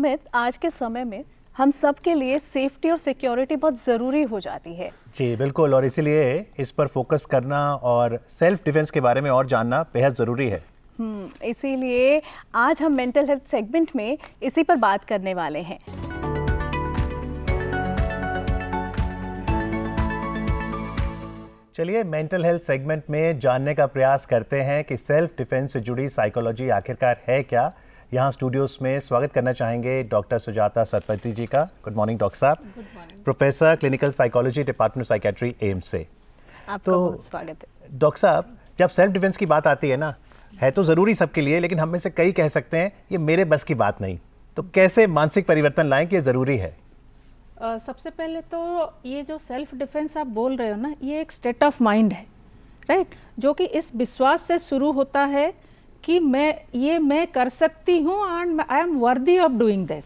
अमित, आज के समय में हम सब के लिए सेफ्टी और सिक्योरिटी बहुत ज़रूरी हो जाती है। जी बिल्कुल, और इसीलिए इस पर फोकस करना और सेल्फ डिफेंस के बारे में और जानना बेहद ज़रूरी है। इसीलिए आज हम मेंटल हेल्थ सेगमेंट में इसी पर बात करने वाले हैं। चलिए मेंटल हेल्थ सेगमेंट में जानने का प्रयास करते हैं कि सेल्फ डिफेंस से जुड़ी साइकोलॉजी आखिरकार है क्या। यहाँ स्टूडियोज में स्वागत करना चाहेंगे डॉक्टर सुजाता सतपथी जी का। गुड मॉर्निंग डॉक्टर साहब। Good morning. Professor clinical psychology, department psychiatry, AIIMS से। आपका बहुत स्वागत है डॉक्टर साहब, जब सेल्फ डिफेंस की बात आती है ना, है तो ज़रूरी सबके लिए, लेकिन हम में से कई कह सकते हैं ये मेरे बस की बात नहीं। तो कैसे मानसिक परिवर्तन लाएं कि ये ज़रूरी है? सबसे पहले तो ये जो सेल्फ डिफेंस आप बोल रहे हो ना, ये एक स्टेट ऑफ माइंड है, राइट, जो कि इस विश्वास से शुरू होता है कि मैं कर सकती हूँ and I am worthy of doing this,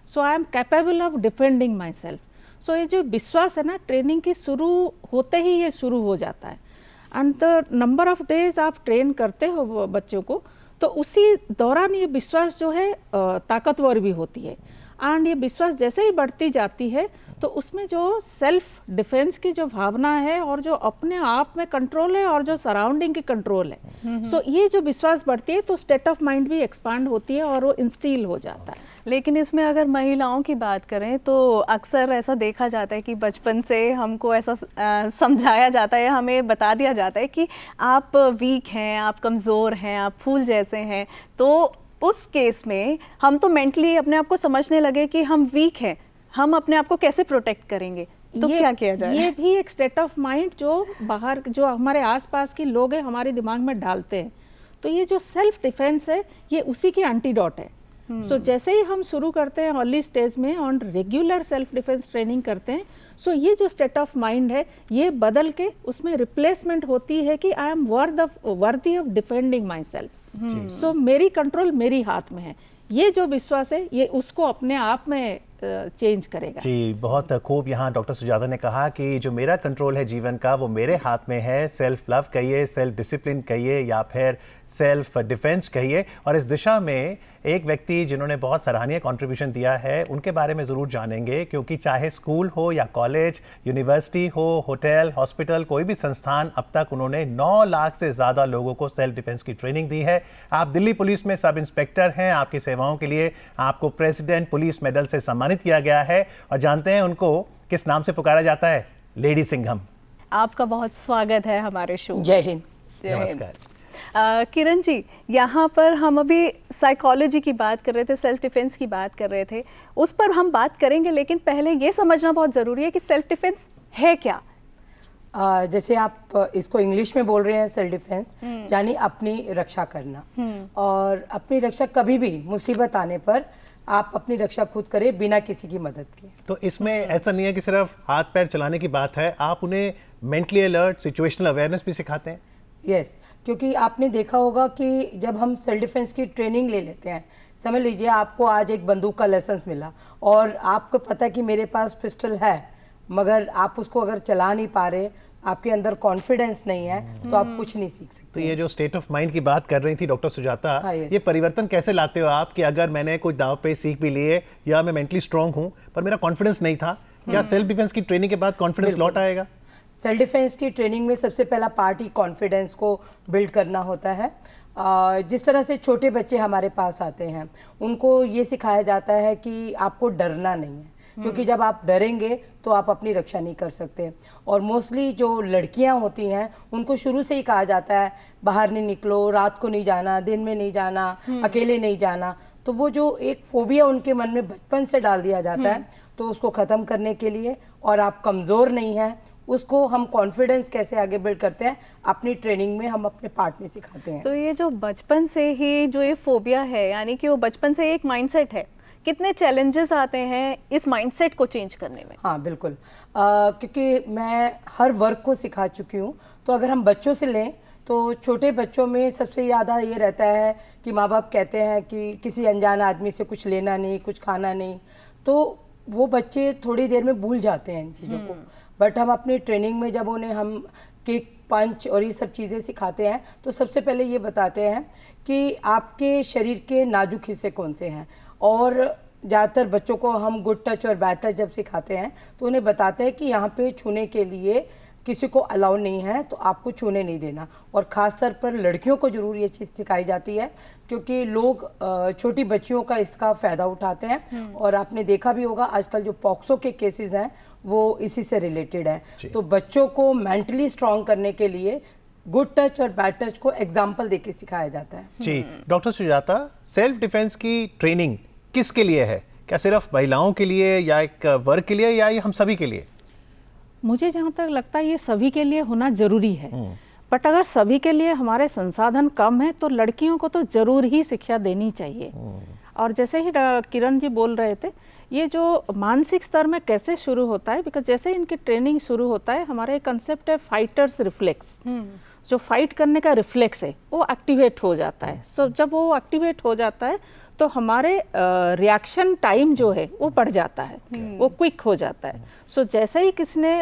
so I am capable of defending myself. So ये जो विश्वास है ना, ट्रेनिंग की शुरू होते ही ये शुरू हो जाता है। And the number of days आप ट्रेन करते हो बच्चों को, तो उसी दौरान ये विश्वास जो है ताकतवर भी होती है। एंड ये विश्वास जैसे ही बढ़ती जाती है तो उसमें जो सेल्फ डिफेंस की जो भावना है और जो अपने आप में कंट्रोल है और जो सराउंडिंग की कंट्रोल है, सो ये जो विश्वास बढ़ती है तो स्टेट ऑफ माइंड भी एक्सपांड होती है और वो इंस्टील हो जाता है। लेकिन इसमें अगर महिलाओं की बात करें तो अक्सर ऐसा देखा जाता है कि बचपन से हमको ऐसा समझाया जाता है, हमें बता दिया जाता है कि आप वीक हैं, आप कमज़ोर हैं, आप फूल जैसे हैं। तो उस केस में हम तो मेंटली अपने आप को समझने लगे कि हम वीक हैं, हम अपने आप को कैसे प्रोटेक्ट करेंगे, तो क्या किया जाए? ये भी एक स्टेट ऑफ माइंड जो बाहर जो हमारे आसपास के लोग हैं हमारे दिमाग में डालते हैं। तो ये जो सेल्फ डिफेंस है ये उसी की एंटीडोट है। सो जैसे ही हम शुरू करते हैं अर्ली स्टेज में और रेगुलर सेल्फ डिफेंस ट्रेनिंग करते हैं, सो ये जो स्टेट ऑफ माइंड है ये बदल के उसमें रिप्लेसमेंट होती है कि I am worthy of defending myself. So मेरी कंट्रोल मेरी हाथ में है। ये जो विश्वास है ये उसको अपने आप में चेंज करेगा। जी बहुत खूब। यहाँ डॉक्टर सुजाता ने कहा कि जो मेरा कंट्रोल है जीवन का वो मेरे हाथ में है। सेल्फ लव कहिए, सेल्फ डिसिप्लिन कहिए या फिर सेल्फ डिफेंस कहिए। और इस दिशा में एक व्यक्ति जिन्होंने बहुत सराहनीय कंट्रीब्यूशन दिया है उनके बारे में ज़रूर जानेंगे, क्योंकि चाहे स्कूल हो या कॉलेज, यूनिवर्सिटी हो, होटल, हॉस्पिटल, कोई भी संस्थान, अब तक उन्होंने 9 लाख से ज़्यादा लोगों को सेल्फ डिफेंस की ट्रेनिंग दी है। आप दिल्ली पुलिस में सब इंस्पेक्टर हैं। आपकी सेवाओं के लिए आपको प्रेसिडेंट पुलिस मेडल से सम्मानित किया गया है। और जानते हैं उनको किस नाम से पुकारा जाता है? लेडी सिंघम। आपका बहुत स्वागत है हमारे शो। जय हिंद। नमस्कार। किरण जी, यहाँ पर हम अभी साइकोलॉजी की बात कर रहे थे, सेल्फ डिफेंस की बात कर रहे थे, उस पर हम बात करेंगे, लेकिन पहले ये समझना बहुत ज़रूरी है कि सेल्फ डिफेंस है क्या। जैसे आप इसको इंग्लिश में बोल रहे हैं सेल्फ डिफेंस, यानी अपनी रक्षा करना। और अपनी रक्षा कभी भी मुसीबत आने पर आप अपनी रक्षा खुद करें बिना किसी की मदद के। तो इसमें ऐसा नहीं है कि सिर्फ हाथ पैर चलाने की बात है, आप उन्हें मेंटली अलर्ट, सिचुएशनल अवेयरनेस भी सिखाते हैं। यस, क्योंकि आपने देखा होगा कि जब हम सेल्फ डिफेंस की ट्रेनिंग ले लेते हैं, समझ लीजिए आपको आज एक बंदूक का लाइसेंस मिला और आपको पता कि मेरे पास पिस्टल है, मगर आप उसको अगर चला नहीं पा रहे, आपके अंदर कॉन्फिडेंस नहीं है, तो आप कुछ नहीं सीख सकते। तो ये जो स्टेट ऑफ माइंड की बात कर रही थी डॉक्टर सुजाता, हाँ, yes. ये परिवर्तन कैसे लाते हो आप कि अगर मैंने कोई दाव पे सीख भी लिए या मैं मेंटली स्ट्रांग हूँ पर मेरा कॉन्फिडेंस नहीं था, क्या सेल्फ डिफेंस की ट्रेनिंग के बाद कॉन्फिडेंस लौट आएगा? सेल्फ डिफेंस की ट्रेनिंग में सबसे पहला पार्ट ही कॉन्फिडेंस को बिल्ड करना होता है। जिस तरह से छोटे बच्चे हमारे पास आते हैं उनको ये सिखाया जाता है कि आपको डरना नहीं है, क्योंकि जब आप डरेंगे तो आप अपनी रक्षा नहीं कर सकते। और मोस्टली जो लड़कियां होती हैं उनको शुरू से ही कहा जाता है बाहर नहीं निकलो, रात को नहीं जाना, दिन में नहीं जाना, अकेले नहीं जाना। तो वो जो एक फोबिया उनके मन में बचपन से डाल दिया जाता है, तो उसको ख़त्म करने के लिए, और आप कमज़ोर नहीं हैं, उसको हम कॉन्फिडेंस कैसे आगे बिल्ड करते हैं अपनी ट्रेनिंग में हम अपने पार्ट में सिखाते हैं। तो ये जो बचपन से ही जो ये फोबिया है, यानी कि वो बचपन से एक माइंडसेट है, कितने चैलेंजेस आते हैं इस माइंडसेट को चेंज करने में? हाँ बिल्कुल, क्योंकि मैं हर वर्ग को सिखा चुकी हूँ। तो अगर हम बच्चों से लें तो छोटे बच्चों में सबसे ज़्यादा ये रहता है कि माँ बाप कहते हैं कि किसी अनजान आदमी से कुछ लेना नहीं, कुछ खाना नहीं, तो वो बच्चे थोड़ी देर में भूल जाते हैं इन चीज़ों को। बट हम अपनी ट्रेनिंग में जब उन्हें हम किक, पंच और ये सब चीज़ें सिखाते हैं तो सबसे पहले ये बताते हैं कि आपके शरीर के नाजुक हिस्से कौन से हैं, और ज़्यादातर बच्चों को हम गुड टच और बैड टच जब सिखाते हैं तो उन्हें बताते हैं कि यहाँ पे छूने के लिए किसी को अलाउ नहीं है, तो आपको छूने नहीं देना। और ख़ास तौर पर लड़कियों को ज़रूर ये चीज़ सिखाई जाती है, क्योंकि लोग छोटी बच्चियों का इसका फ़ायदा उठाते हैं। और आपने देखा भी होगा आजकल जो पॉक्सो के केसेस हैं वो इसी से रिलेटेड है। तो बच्चों को मेंटली स्ट्रॉन्ग करने के लिए गुड टच और बैड टच को एग्जाम्पल देके सिखाया जाता है। जी डॉक्टर सुजाता, सेल्फ डिफेंस की ट्रेनिंग किसके लिए है? क्या सिर्फ महिलाओं के लिए या एक वर्ग के लिए या ये हम सभी के लिए? मुझे जहाँ तक लगता है ये सभी के लिए होना जरूरी है। बट अगर सभी के लिए हमारे संसाधन कम है तो लड़कियों को तो जरूर ही शिक्षा देनी चाहिए। और जैसे ही किरण जी बोल रहे थे, ये जो मानसिक स्तर में कैसे शुरू होता है, बिकॉज जैसे इनकी ट्रेनिंग शुरू होता है, हमारा एक कंसेप्ट है फाइटर्स रिफ्लेक्स। जो फाइट करने का रिफ्लेक्स है वो एक्टिवेट हो जाता है। सो जब वो एक्टिवेट हो जाता है तो हमारे रिएक्शन टाइम जो है वो बढ़ जाता है, वो क्विक हो जाता है। सो जैसे ही किसने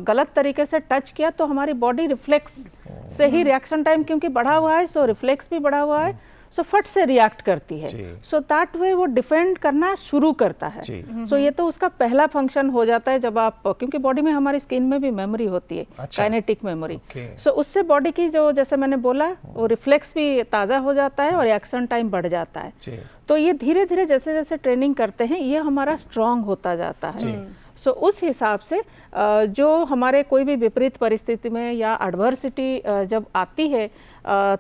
गलत तरीके से टच किया तो हमारी बॉडी रिफ्लेक्स से ही रिएक्शन टाइम क्योंकि बढ़ा हुआ है, सो रिफ्लेक्स भी बढ़ा हुआ है, सो फट से रिएक्ट करती है। सो दैट वे वो डिफेंड करना शुरू करता है। सो ये तो उसका पहला फंक्शन हो जाता है जब आप, क्योंकि बॉडी में हमारी स्किन में भी मेमोरी होती है, काइनेटिक मेमोरी। सो उससे बॉडी की जो, जैसे मैंने बोला, वो रिफ्लेक्स भी ताज़ा हो जाता है और रिएक्शन टाइम बढ़ जाता है। तो ये धीरे धीरे जैसे जैसे ट्रेनिंग करते हैं ये हमारा स्ट्रांग होता जाता है। सो उस हिसाब से जो हमारे कोई भी विपरीत परिस्थिति में या एडवर्सिटी जब आती है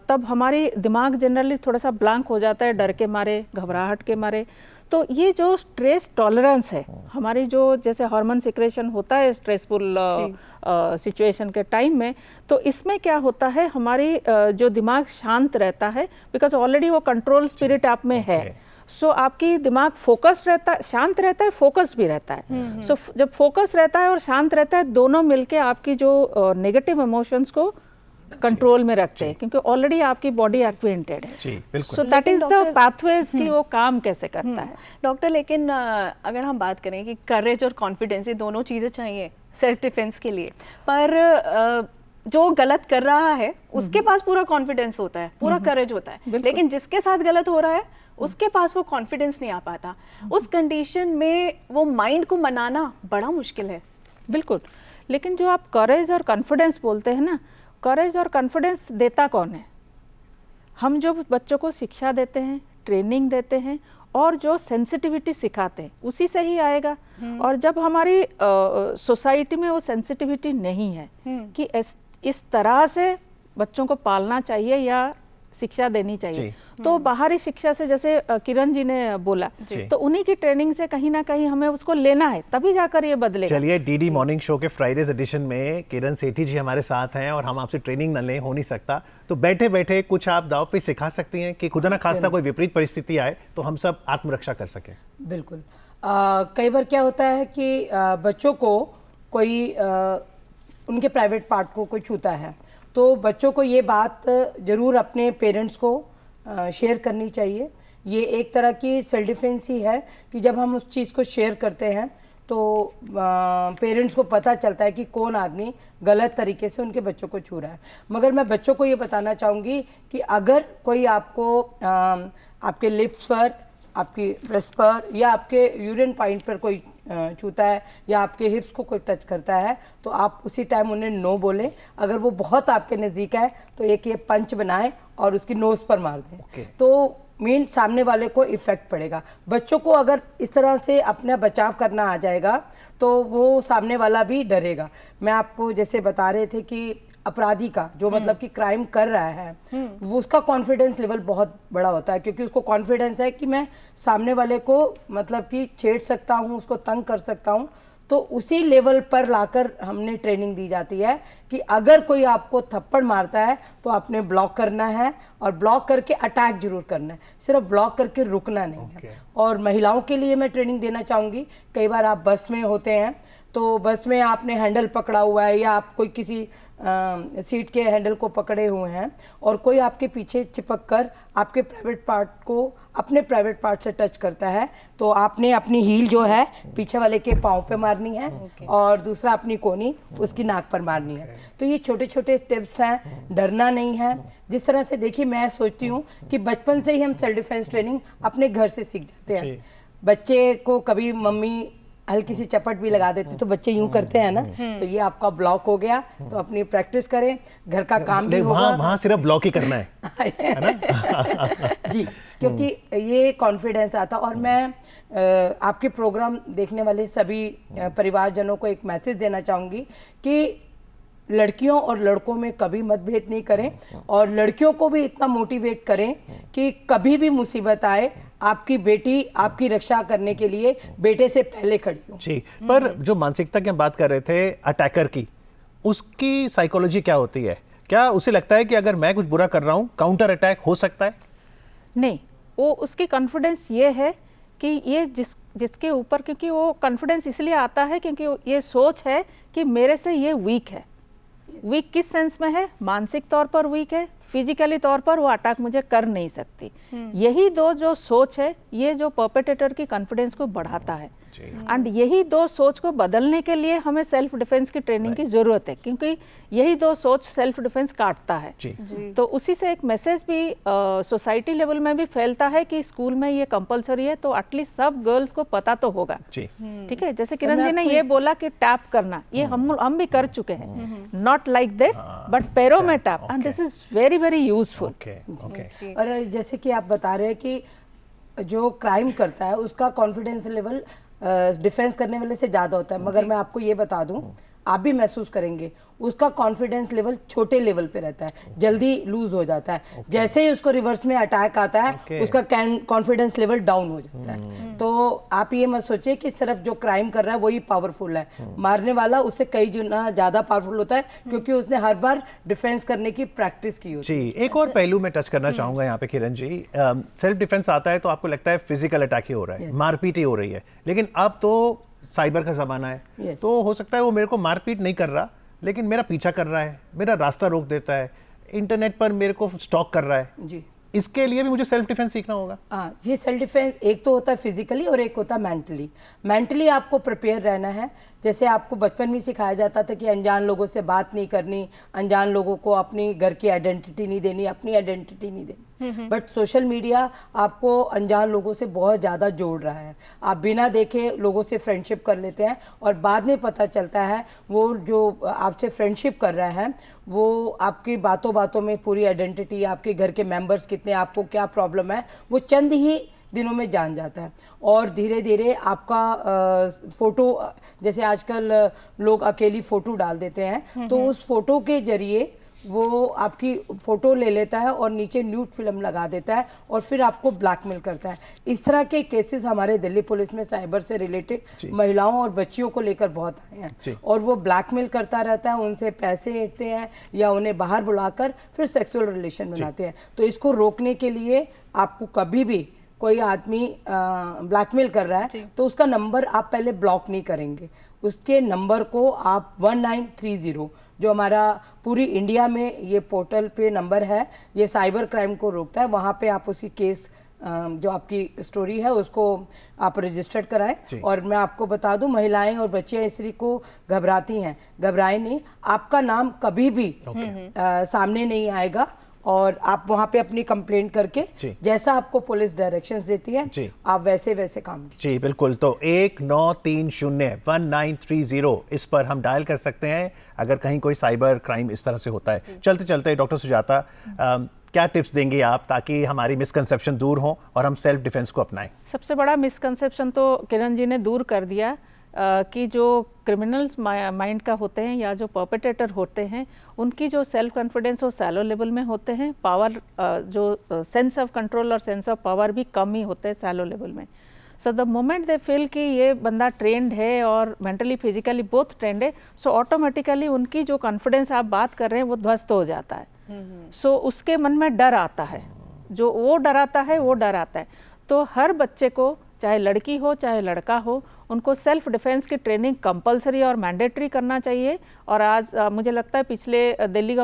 तब हमारी दिमाग जनरली थोड़ा सा ब्लैंक हो जाता है, डर के मारे, घबराहट के मारे। तो ये जो स्ट्रेस टॉलरेंस है हमारी, जो जैसे हार्मोन सिक्रेशन होता है स्ट्रेसफुल सिचुएशन के टाइम में, तो इसमें क्या होता है, हमारी जो दिमाग शांत रहता है, बिकॉज ऑलरेडी वो कंट्रोल स्पिरिट आप में है। सो आपकी दिमाग फोकस रहता है, शांत रहता है, फोकस भी रहता है। सो जब फोकस रहता है और शांत रहता है, दोनों मिलके आपकी जो नेगेटिव इमोशंस को कंट्रोल में रखते हैं, क्योंकि ऑलरेडी आपकी बॉडी एक्वेंटेड है। So that is the pathways कि वो काम कैसे करता है। डॉक्टर, लेकिन अगर हम बात करें कि करेज और कॉन्फिडेंस, ये दोनों चीज़ें चाहिए सेल्फ डिफेंस के लिए, पर जो गलत कर रहा है उसके पास पूरा कॉन्फिडेंस होता है, पूरा करेज होता है, लेकिन जिसके साथ गलत हो रहा है उसके पास वो कॉन्फिडेंस नहीं आ पाता। उस कंडीशन में वो माइंड को मनाना बड़ा मुश्किल है। बिल्कुल, लेकिन जो आप करेज और कॉन्फिडेंस बोलते हैं ना, करेज और कॉन्फिडेंस देता कौन है? हम जो बच्चों को शिक्षा देते हैं, ट्रेनिंग देते हैं और जो सेंसिटिविटी सिखाते हैं उसी से ही आएगा। और जब हमारी सोसाइटी में वो सेंसिटिविटी नहीं है कि इस तरह से बच्चों को पालना चाहिए या शिक्षा देनी चाहिए, तो बाहरी शिक्षा से, जैसे किरण जी ने बोला, तो उन्हीं की ट्रेनिंग से कहीं ना कहीं हमें उसको लेना है, तभी जाकर ये बदलेगा। चलिए, डीडी मॉर्निंग शो के फ्राइडेज एडिशन में किरण सेठी जी हमारे साथ हैं और हम आपसे ट्रेनिंग न लें हो नहीं सकता, तो बैठे बैठे कुछ आप दाव पे सिखा सकती हैं कि खुदा ना खास्ता कोई विपरीत परिस्थिति आए तो हम सब आत्मरक्षा कर सकें। बिल्कुल। कई बार क्या होता है कि बच्चों को कोई उनके प्राइवेट पार्ट को कोई छूता है, तो बच्चों को ये बात ज़रूर अपने पेरेंट्स को शेयर करनी चाहिए। ये एक तरह की सेल्फ डिफेंस ही है कि जब हम उस चीज़ को शेयर करते हैं तो पेरेंट्स को पता चलता है कि कौन आदमी गलत तरीके से उनके बच्चों को छू रहा है। मगर मैं बच्चों को ये बताना चाहूँगी कि अगर कोई आपको आपके लिप्स पर, आपकी ब्रेस्ट पर या आपके यूरिन पॉइंट पर कोई छूता है या आपके हिप्स को कोई टच करता है, तो आप उसी टाइम उन्हें नो बोलें। अगर वो बहुत आपके नज़दीक है तो एक ये पंच बनाएं और उसकी नोज़ पर मार दें, तो मीन सामने वाले को इफ़ेक्ट पड़ेगा। बच्चों को अगर इस तरह से अपना बचाव करना आ जाएगा तो वो सामने वाला भी डरेगा। मैं आपको जैसे बता रहे थे कि अपराधी का जो मतलब कि क्राइम कर रहा है, वो उसका कॉन्फिडेंस लेवल बहुत बड़ा होता है, क्योंकि उसको कॉन्फिडेंस है कि मैं सामने वाले को मतलब कि छेड़ सकता हूँ, उसको तंग कर सकता हूँ। तो उसी लेवल पर लाकर हमने ट्रेनिंग दी जाती है कि अगर कोई आपको थप्पड़ मारता है तो आपने ब्लॉक करना है और ब्लॉक करके अटैक जरूर करना है, सिर्फ ब्लॉक करके रुकना नहीं है। और महिलाओं के लिए मैं ट्रेनिंग देना चाहूँगी। कई बार आप बस में होते हैं तो बस में आपने हैंडल पकड़ा हुआ है या आप कोई किसी सीट के हैंडल को पकड़े हुए हैं और कोई आपके पीछे चिपक कर आपके प्राइवेट पार्ट को अपने प्राइवेट पार्ट से टच करता है, तो आपने अपनी हील जो है पीछे वाले के पाँव पे मारनी है और दूसरा अपनी कोनी उसकी नाक पर मारनी है। तो ये छोटे छोटे स्टेप्स हैं, डरना नहीं है। जिस तरह से देखिए, मैं सोचती हूँ कि बचपन से ही हम सेल्फ डिफेंस ट्रेनिंग अपने घर से सीख जाते हैं। बच्चे को कभी मम्मी हल्की सी चपट भी लगा देती तो बच्चे यूं करते हैं ना, तो ये आपका ब्लॉक हो गया। तो अपनी प्रैक्टिस करें, घर का काम भी होगा। वहाँ सिर्फ ब्लॉक ही करना है ना? जी, क्योंकि ये कॉन्फिडेंस आता। और मैं आपके प्रोग्राम देखने वाले सभी परिवारजनों को एक मैसेज देना चाहूँगी कि लड़कियों और लड़कों में कभी मतभेद नहीं करें, और लड़कियों को भी इतना मोटिवेट करें कि कभी भी मुसीबत आए आपकी बेटी आपकी रक्षा करने के लिए बेटे से पहले खड़ी हो। जी, पर जो मानसिकता की हम बात कर रहे थे अटैकर की, उसकी साइकोलॉजी क्या होती है? क्या उसे लगता है कि अगर मैं कुछ बुरा कर रहा हूँ काउंटर अटैक हो सकता है? नहीं, वो उसकी कॉन्फिडेंस ये है कि ये जिसके ऊपर, क्योंकि वो कॉन्फिडेंस इसलिए आता है क्योंकि ये सोच है कि मेरे से ये वीक है। वीक किस सेंस में है? मानसिक तौर पर वीक है, फिजिकली तौर पर वो अटैक मुझे कर नहीं सकती। यही दो जो सोच है, ये जो परपेट्रेटर की कॉन्फिडेंस को बढ़ाता है। एंड यही दो सोच को बदलने के लिए हमें सेल्फ डिफेंस की ट्रेनिंग की जरूरत है, क्योंकि यही दो सोच सेल्फ डिफेंस काटता है। तो उसी से एक मैसेज भी सोसाइटी लेवल में भी फैलता है कि स्कूल में ये कंपलसरी है, तो एटलीस्ट सब गर्ल्स को पता तो होगा। ठीक है, जैसे किरण जी ने ये बोला कि टैप करना, ये हम भी कर चुके हैं, नॉट लाइक दिस बट पैरों में tap, and this is very very useful. और जैसे कि आप बता रहे हैं कि जो क्राइम करता है उसका कॉन्फिडेंस लेवल डिफेंस करने वाले से ज़्यादा होता है, मगर मैं आपको ये बता दूं, आप भी महसूस करेंगे उसका कॉन्फिडेंस लेवल छोटे लेवल पे रहता है, जल्दी लूज हो जाता है। जैसे ही उसको रिवर्स में अटैक आता है उसका कॉन्फिडेंस लेवल डाउन हो जाता है। तो आप ये मत सोचिए कि सिर्फ जो क्राइम कर रहा है वही पावरफुल है, मारने वाला उससे कई गुना ज़्यादा पावरफुल होता है, क्योंकि उसने हर बार डिफेंस करने की प्रैक्टिस की होती है। जी, एक और पहलू में टच करना चाहूँगा यहाँ पे किरण जी। सेल्फ डिफेंस आता है तो आपको लगता है फिजिकल अटैक ही हो रहा है, मारपीट ही हो रही है, लेकिन अब तो साइबर का ज़माना है। तो हो सकता है वो मेरे को मारपीट नहीं कर रहा, लेकिन मेरा पीछा कर रहा है, मेरा रास्ता रोक देता है, इंटरनेट पर मेरे को स्टॉक कर रहा है। जी, इसके लिए भी मुझे सेल्फ डिफेंस सीखना होगा। हाँ, ये सेल्फ डिफेंस एक तो होता है फिजिकली और एक होता है मेंटली। मेंटली आपको प्रिपेयर रहना है। जैसे आपको बचपन में सिखाया जाता था कि अनजान लोगों से बात नहीं करनी, अनजान लोगों को अपनी घर की आइडेंटिटी नहीं देनी, अपनी आइडेंटिटी नहीं देनी। बट सोशल मीडिया आपको अनजान लोगों से बहुत ज़्यादा जोड़ रहा है। आप बिना देखे लोगों से फ्रेंडशिप कर लेते हैं और बाद में पता चलता है वो जो आपसे फ्रेंडशिप कर रहा है वो आपकी बातों बातों में पूरी आइडेंटिटी, आपके घर के मेंबर्स कितने, आपको क्या प्रॉब्लम है, वो चंद ही दिनों में जान जाता है। और धीरे धीरे आपका फ़ोटो, जैसे आजकल लोग अकेली फ़ोटो डाल देते हैं, तो उस फोटो के जरिए वो आपकी फ़ोटो ले लेता है और नीचे न्यूड फिल्म लगा देता है और फिर आपको ब्लैकमेल करता है। इस तरह के केसेस हमारे दिल्ली पुलिस में साइबर से रिलेटेड महिलाओं और बच्चियों को लेकर बहुत आए हैं, और वो ब्लैकमेल करता रहता है, उनसे पैसे ऐंठते हैं या उन्हें बाहर बुलाकर फिर सेक्सुअल रिलेशन बनाते हैं। तो इसको रोकने के लिए आपको कभी भी कोई आदमी ब्लैकमेल कर रहा है तो उसका नंबर आप पहले ब्लॉक नहीं करेंगे, उसके नंबर को आप 1930 जो हमारा पूरी इंडिया में ये पोर्टल पे नंबर है, ये साइबर क्राइम को रोकता है, वहाँ पे आप उसी केस जो आपकी स्टोरी है उसको आप रजिस्टर्ड कराएं। और मैं आपको बता दूं, महिलाएं और बच्चियां इसी को घबराती हैं, घबराएं नहीं, आपका नाम कभी भी सामने नहीं आएगा और आप वहाँ पे अपनी कंप्लेंट करके जैसा आपको पुलिस डायरेक्शंस देती है आप वैसे वैसे काम कीजिए। जी बिल्कुल, तो 1930 इस पर हम डायल कर सकते हैं अगर कहीं कोई साइबर क्राइम इस तरह से होता है। चलते चलते डॉक्टर सुजाता, क्या टिप्स देंगी आप ताकि हमारी मिसकंसेप्शन दूर हो और हम सेल्फ डिफेंस को अपनाएं? सबसे बड़ा मिसकंसेप्शन तो किरण जी ने दूर कर दिया कि जो क्रिमिनल्स माइंड का होते हैं या जो परपेट्रेटर होते हैं उनकी जो सेल्फ कॉन्फिडेंस वो सैलो लेवल में होते हैं, पावर जो सेंस ऑफ कंट्रोल और सेंस ऑफ पावर भी कम ही होते हैं सैलो लेवल में। So the moment they feel कि ये बंदा ट्रेंड है और मेंटली फिजिकली बोथ ट्रेंड है, सो ऑटोमेटिकली उनकी जो कॉन्फिडेंस आप बात कर रहे हैं वो ध्वस्त हो जाता है। सो उसके मन में डर आता है, जो वो डराता है वो डर आता है। तो हर बच्चे को, चाहे लड़की हो चाहे लड़का हो, उनको सेल्फ डिफेंस की ट्रेनिंग कंपलसरी और मैंडेटरी करना चाहिए। और आज मुझे लगता है पिछले दिल्ली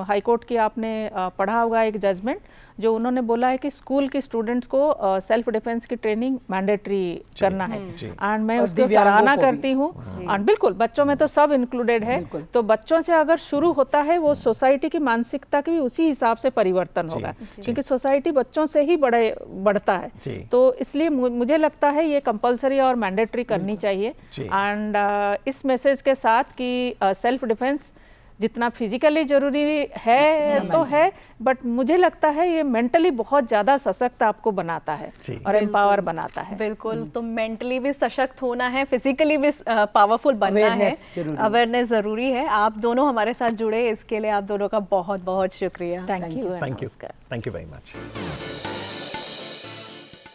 हाई कोर्ट की आपने पढ़ा होगा एक जजमेंट, जो उन्होंने बोला है कि स्कूल के स्टूडेंट्स को सेल्फ डिफेंस की ट्रेनिंग मैंडेटरी करना है। एंड मैं उसकी सराहना करती हूँ। एंड बिल्कुल बच्चों में तो सब इंक्लूडेड है, तो बच्चों से अगर शुरू होता है वो सोसाइटी की मानसिकता की भी उसी हिसाब से परिवर्तन होगा, क्योंकि सोसाइटी बच्चों से ही बढ़ता है। तो इसलिए मुझे लगता है ये कंपलसरी और मैंडेटरी करनी चाहिए। एंड इस मैसेज के साथ कि सेल्फ डिफेंस जितना फिजिकली जरूरी है तो है, बट मुझे लगता है ये मेंटली बहुत ज़्यादा सशक्त आपको बनाता है और एम्पावर बनाता है। बिल्कुल, तो मेंटली भी सशक्त होना है, फिजिकली भी पावरफुल बनना है, अवेयरनेस ज़रूरी है। आप दोनों हमारे साथ जुड़े, इसके लिए आप दोनों का बहुत बहुत शुक्रिया। Thank you very much.